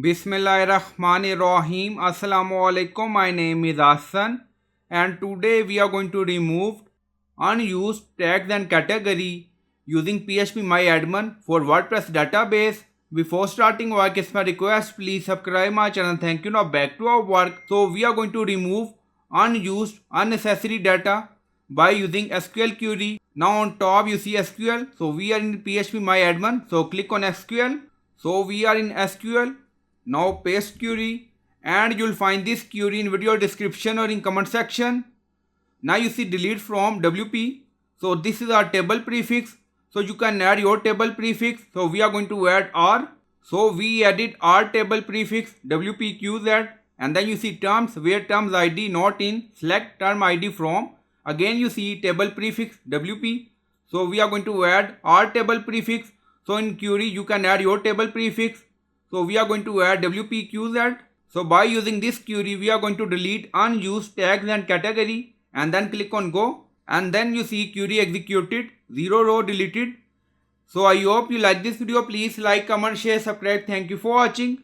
Bismillahirrahmanirrahim. Assalamualaikum. My name is Hassan and today we are going to remove unused tags and category using phpMyAdmin for WordPress database. Before starting work, it's my request, please subscribe my channel. Thank you. Now back to our work. So we are going to remove unused unnecessary data by using SQL Query. Now on top you see SQL. So we are in phpMyAdmin. So click on SQL. So we are in SQL. Now paste query and you'll find this query in video description or in comment section. Now you see delete from WP. So this is our table prefix. So you can add your table prefix. So we are going to add R. So we added R table prefix WPQZ, and then you see terms where terms ID not in, select term ID from. Again you see table prefix WP. So we are going to add R table prefix. So in query you can add your table prefix. So we are going to add WPQZ. So by using this query, we are going to delete unused tags and category and then click on go. And then you see query executed, 0 row deleted. So I hope you like this video. Please like, comment, share, subscribe. Thank you for watching.